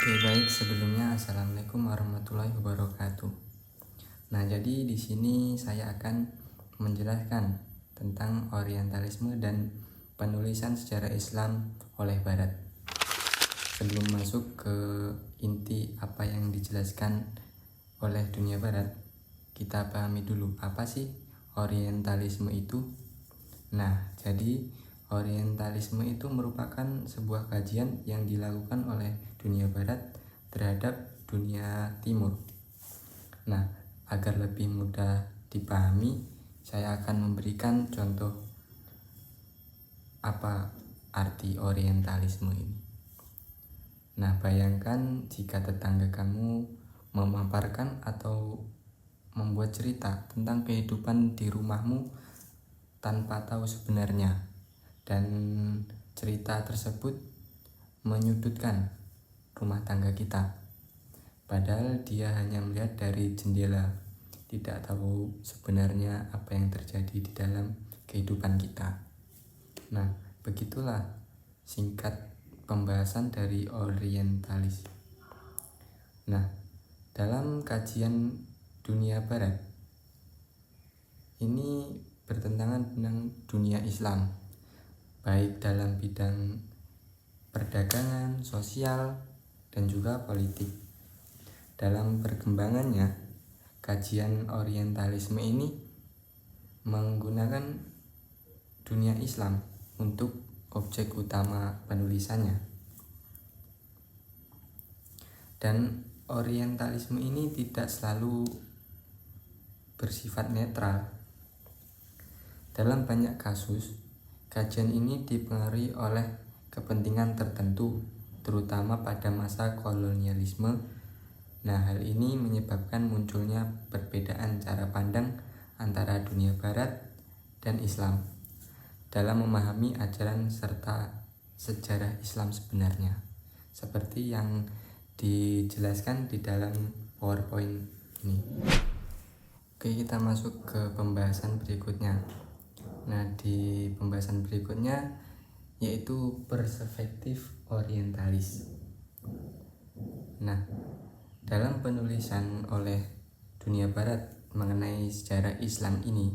Oke, baik, sebelumnya Assalamualaikum warahmatullahi wabarakatuh. Nah, jadi di sini saya akan menjelaskan tentang orientalisme dan penulisan sejarah Islam oleh Barat. Sebelum masuk ke inti apa yang dijelaskan oleh dunia Barat, kita pahami dulu apa sih orientalisme itu. Nah, jadi orientalisme itu merupakan sebuah kajian yang dilakukan oleh dunia Barat terhadap dunia Timur. Nah, agar lebih mudah dipahami, saya akan memberikan contoh apa arti orientalisme ini. Nah, bayangkan jika tetangga kamu memaparkan atau membuat cerita tentang kehidupan di rumahmu tanpa tahu sebenarnya, dan cerita tersebut menyudutkan rumah tangga kita, padahal dia hanya melihat dari jendela, tidak tahu sebenarnya apa yang terjadi di dalam kehidupan kita. Nah, begitulah singkat pembahasan dari orientalis. Nah, dalam kajian dunia Barat ini bertentangan dengan dunia Islam, baik dalam bidang perdagangan, sosial, dan juga politik. Dalam perkembangannya, kajian orientalisme ini menggunakan dunia Islam untuk objek utama penulisannya. Dan orientalisme ini tidak selalu bersifat netral. Dalam banyak kasus, kajian ini dipengaruhi oleh kepentingan tertentu, terutama pada masa kolonialisme. Nah, hal ini menyebabkan munculnya perbedaan cara pandang antara dunia Barat dan Islam dalam memahami ajaran serta sejarah Islam sebenarnya, seperti yang dijelaskan di dalam PowerPoint ini. Oke, kita masuk ke pembahasan berikutnya. Nah, di pembahasan berikutnya yaitu perspektif orientalis. Nah, dalam penulisan oleh dunia Barat mengenai sejarah Islam ini,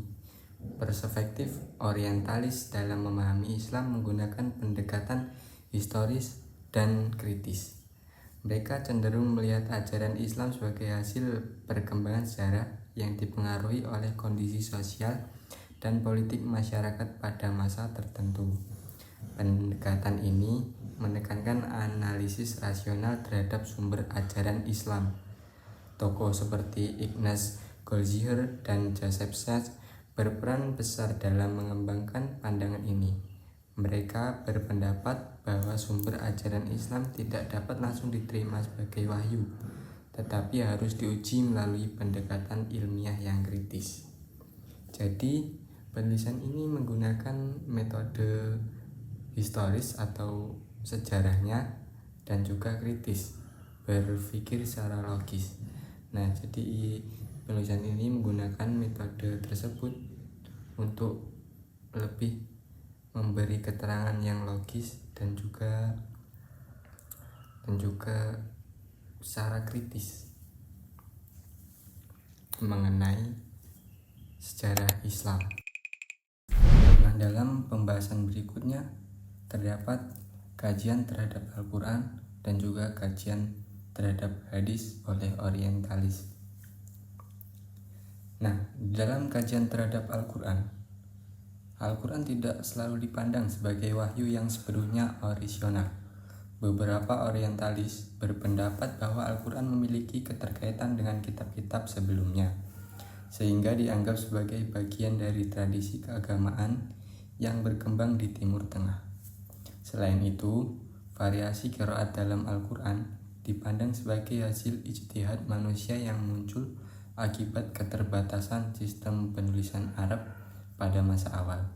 perspektif orientalis dalam memahami Islam menggunakan pendekatan historis dan kritis. Mereka cenderung melihat ajaran Islam sebagai hasil perkembangan sejarah yang dipengaruhi oleh kondisi sosial dan politik masyarakat pada masa tertentu. Pendekatan ini menekankan analisis rasional terhadap sumber ajaran Islam. Tokoh seperti Ignaz Goldziher dan Joseph Sachs berperan besar dalam mengembangkan pandangan ini. Mereka berpendapat bahwa sumber ajaran Islam tidak dapat langsung diterima sebagai wahyu, tetapi harus diuji melalui pendekatan ilmiah yang kritis. Jadi, penulisan ini menggunakan metode historis atau sejarahnya dan juga kritis, berpikir secara logis. Nah, jadi penulisan ini menggunakan metode tersebut untuk lebih memberi keterangan yang logis dan juga secara kritis mengenai sejarah Islam. Nah, dalam pembahasan berikutnya terdapat kajian terhadap Al-Quran dan juga kajian terhadap hadis oleh orientalis. Nah, dalam kajian terhadap Al-Quran tidak selalu dipandang sebagai wahyu yang sepenuhnya orisinal. Beberapa orientalis berpendapat bahwa Al-Quran memiliki keterkaitan dengan kitab-kitab sebelumnya, sehingga dianggap sebagai bagian dari tradisi keagamaan yang berkembang di Timur Tengah. Selain itu, variasi qiraat dalam Al-Quran dipandang sebagai hasil ijtihad manusia yang muncul akibat keterbatasan sistem penulisan Arab pada masa awal.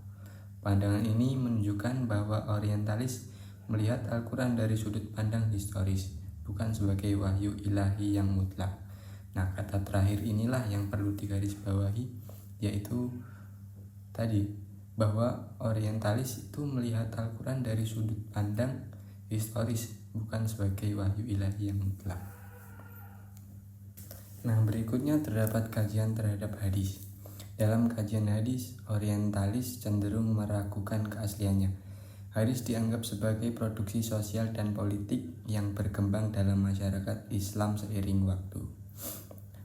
Pandangan ini menunjukkan bahwa orientalis melihat Al-Quran dari sudut pandang historis, bukan sebagai wahyu ilahi yang mutlak. Nah, kata terakhir inilah yang perlu digarisbawahi, yaitu tadi bahwa orientalis itu melihat Al-Quran dari sudut pandang historis, bukan sebagai wahyu ilahi yang mutlak. Nah, berikutnya terdapat kajian terhadap hadis. Dalam kajian hadis, orientalis cenderung meragukan keasliannya. Hadis dianggap sebagai produksi sosial dan politik yang berkembang dalam masyarakat Islam seiring waktu.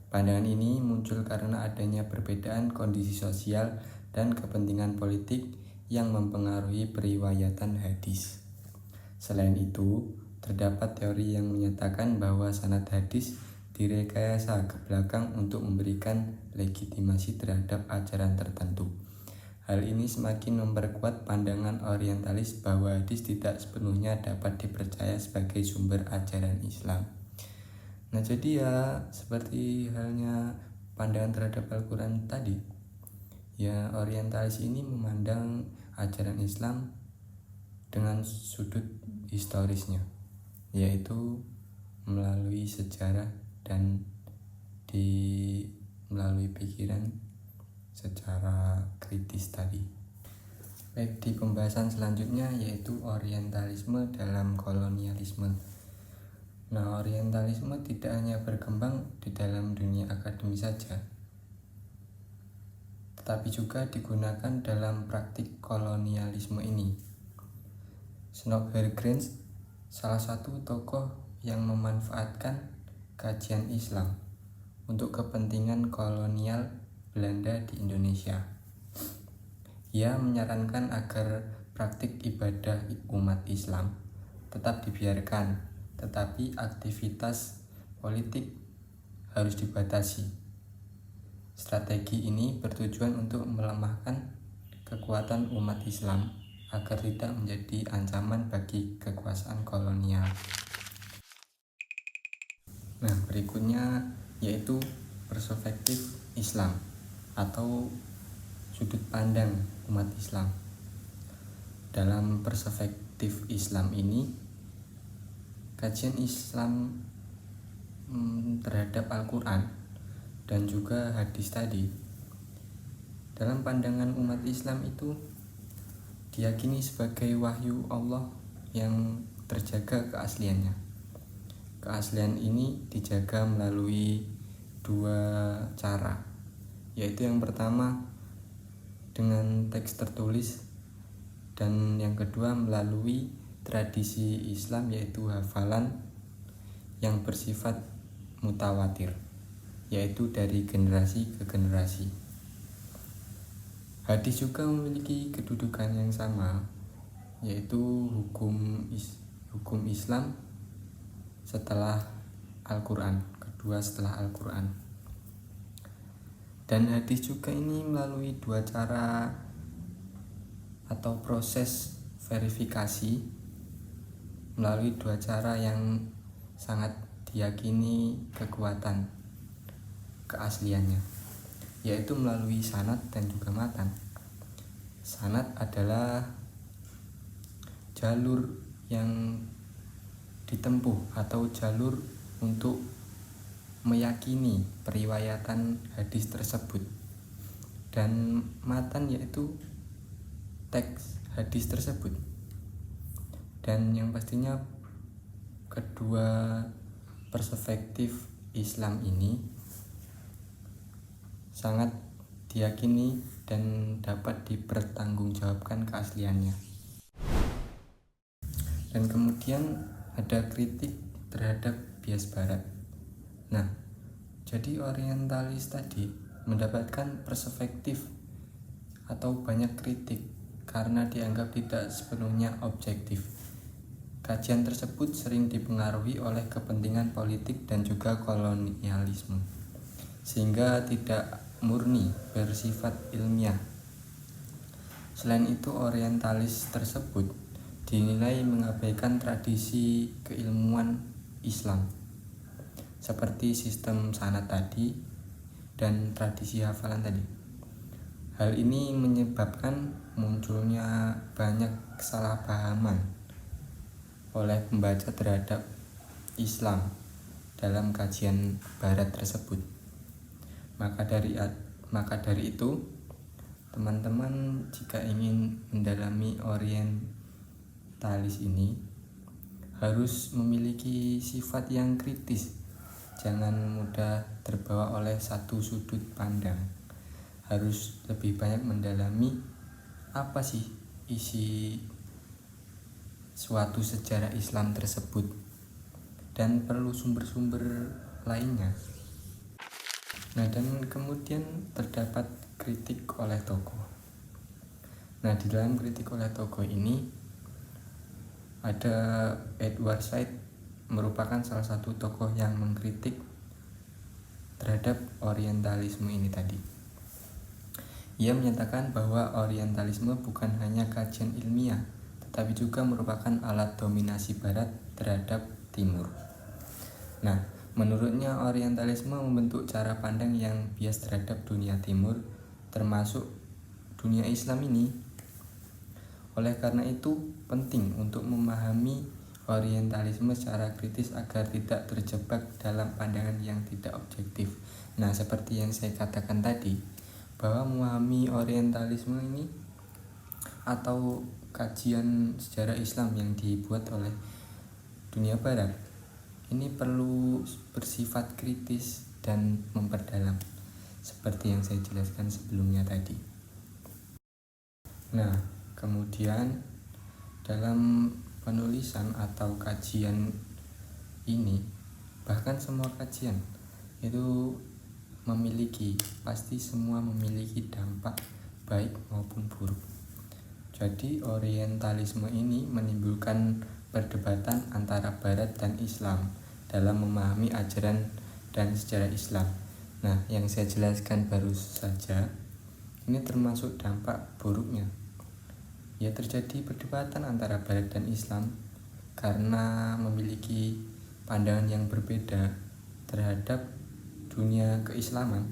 Pandangan ini muncul karena adanya perbedaan kondisi sosial dan kepentingan politik yang mempengaruhi periwayatan hadis. Selain itu, terdapat teori yang menyatakan bahwa sanad hadis direkayasa ke belakang untuk memberikan legitimasi terhadap ajaran tertentu. Hal ini semakin memperkuat pandangan orientalis bahwa hadis tidak sepenuhnya dapat dipercaya sebagai sumber ajaran Islam. Nah, jadi ya seperti halnya pandangan terhadap Al-Quran tadi, ya orientalis ini memandang ajaran Islam dengan sudut historisnya, yaitu melalui sejarah dan melalui pikiran secara kritis tadi. Baik, di pembahasan selanjutnya yaitu orientalisme dalam kolonialisme. Nah, orientalisme tidak hanya berkembang di dalam dunia akademis saja, tetapi juga digunakan dalam praktik kolonialisme ini. Snodgrass, salah satu tokoh yang memanfaatkan kajian Islam untuk kepentingan kolonial Belanda di Indonesia. Ia menyarankan agar praktik ibadah umat Islam tetap dibiarkan, tetapi aktivitas politik harus dibatasi. Strategi ini bertujuan untuk melemahkan kekuatan umat Islam agar tidak menjadi ancaman bagi kekuasaan kolonial. Nah, berikutnya yaitu perspektif Islam atau sudut pandang umat Islam. Dalam perspektif Islam ini, kajian Islam terhadap Al-Quran dan juga hadis tadi, dalam pandangan umat Islam itu diyakini sebagai wahyu Allah yang terjaga keasliannya. Keaslian ini dijaga melalui dua cara, yaitu yang pertama dengan teks tertulis, dan yang kedua melalui tradisi Islam yaitu hafalan yang bersifat mutawatir, yaitu dari generasi ke generasi. Hadis juga memiliki kedudukan yang sama, yaitu hukum Islam setelah Al-Quran, kedua setelah Al-Quran. Dan hadis juga ini melalui dua cara atau proses verifikasi, melalui dua cara yang sangat diyakini kekuatan keasliannya, yaitu melalui sanad dan juga matan. Sanad adalah jalur yang ditempuh atau jalur untuk meyakini periwayatan hadis tersebut, dan matan yaitu teks hadis tersebut. Dan yang pastinya kedua perspektif Islam ini sangat diyakini dan dapat dipertanggungjawabkan keasliannya. Dan kemudian ada kritik terhadap bias barat. Nah, jadi orientalis tadi mendapatkan perspektif atau banyak kritik karena dianggap tidak sepenuhnya objektif. Kajian tersebut sering dipengaruhi oleh kepentingan politik dan juga kolonialisme, sehingga tidak murni bersifat ilmiah. Selain itu, orientalis tersebut dinilai mengabaikan tradisi keilmuan Islam seperti sistem sanad tadi dan tradisi hafalan tadi. Hal ini menyebabkan munculnya banyak kesalahpahaman oleh pembaca terhadap Islam dalam kajian barat tersebut. Maka dari itu, teman-teman jika ingin mendalami orientalis ini, harus memiliki sifat yang kritis, jangan mudah terbawa oleh satu sudut pandang, harus lebih banyak mendalami apa sih isi suatu sejarah Islam tersebut, dan perlu sumber-sumber lainnya. Nah, dan kemudian terdapat kritik oleh tokoh. Nah, di dalam kritik oleh tokoh ini ada Edward Said, merupakan salah satu tokoh yang mengkritik terhadap orientalisme ini tadi. Ia menyatakan bahwa orientalisme bukan hanya kajian ilmiah, tetapi juga merupakan alat dominasi barat terhadap timur. Nah, menurutnya orientalisme membentuk cara pandang yang bias terhadap dunia timur, termasuk dunia Islam ini. Oleh karena itu, penting untuk memahami orientalisme secara kritis agar tidak terjebak dalam pandangan yang tidak objektif. Nah, seperti yang saya katakan tadi, bahwa memahami orientalisme ini atau kajian sejarah Islam yang dibuat oleh dunia barat ini perlu bersifat kritis dan memperdalam, seperti yang saya jelaskan sebelumnya tadi. Nah, kemudian dalam penulisan atau kajian ini, bahkan semua kajian itu pasti semua memiliki dampak baik maupun buruk. Jadi orientalisme ini menimbulkan perdebatan antara barat dan Islam dalam memahami ajaran dan sejarah Islam. Nah, yang saya jelaskan baru saja ini termasuk dampak buruknya. Ya, terjadi perdebatan antara barat dan Islam karena memiliki pandangan yang berbeda terhadap dunia keislaman.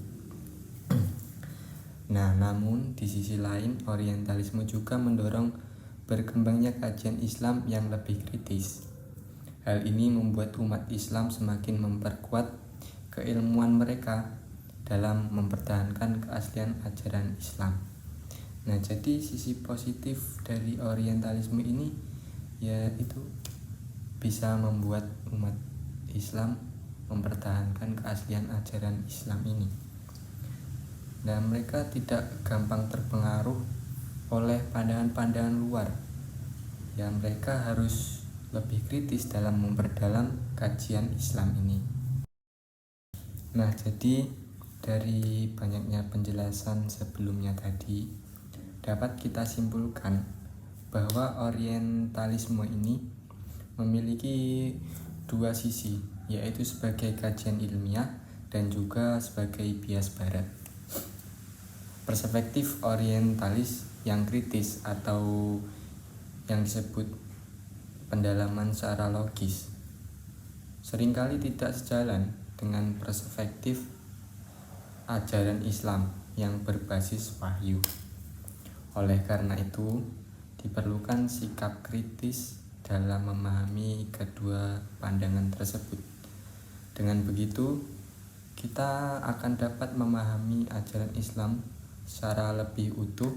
Nah, namun di sisi lain orientalisme juga mendorong berkembangnya kajian Islam yang lebih kritis. Hal ini membuat umat Islam semakin memperkuat keilmuan mereka dalam mempertahankan keaslian ajaran Islam. Nah, jadi sisi positif dari orientalisme ini yaitu bisa membuat umat Islam mempertahankan keaslian ajaran Islam ini. Dan mereka tidak gampang terpengaruh oleh pandangan-pandangan luar. Ya, mereka harus lebih kritis dalam memperdalam kajian Islam ini. Nah, jadi dari banyaknya penjelasan sebelumnya tadi, dapat kita simpulkan bahwa orientalisme ini memiliki dua sisi, yaitu sebagai kajian ilmiah dan juga sebagai bias barat. Perspektif orientalis yang kritis atau yang disebut pendalaman secara logis seringkali tidak sejalan dengan perspektif ajaran Islam yang berbasis wahyu. Oleh karena itu, diperlukan sikap kritis dalam memahami kedua pandangan tersebut. Dengan begitu, kita akan dapat memahami ajaran Islam secara lebih utuh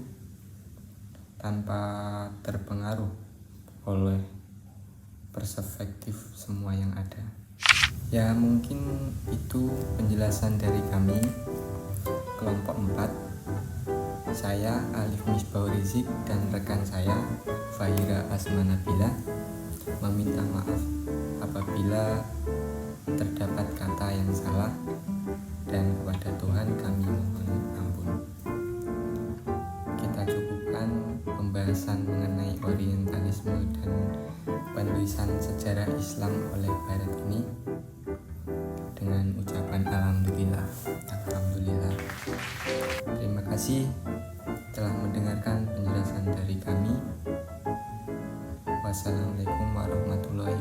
tanpa terpengaruh oleh perspektif semua yang ada. Ya, mungkin itu penjelasan dari kami kelompok 4. Saya Alif Misbah Rizik dan rekan saya Fahira Asmanabila meminta maaf apabila terdapat kata yang salah, dan kepada Tuhan kami mohon ampun. Kita cukupkan pembahasan mengenai orientalisme dan penulisan sejarah Islam oleh Barat ini dengan ucapan alhamdulillah. Alhamdulillah. Terima kasih telah mendengarkan penjelasan dari kami. Wassalamualaikum warahmatullahi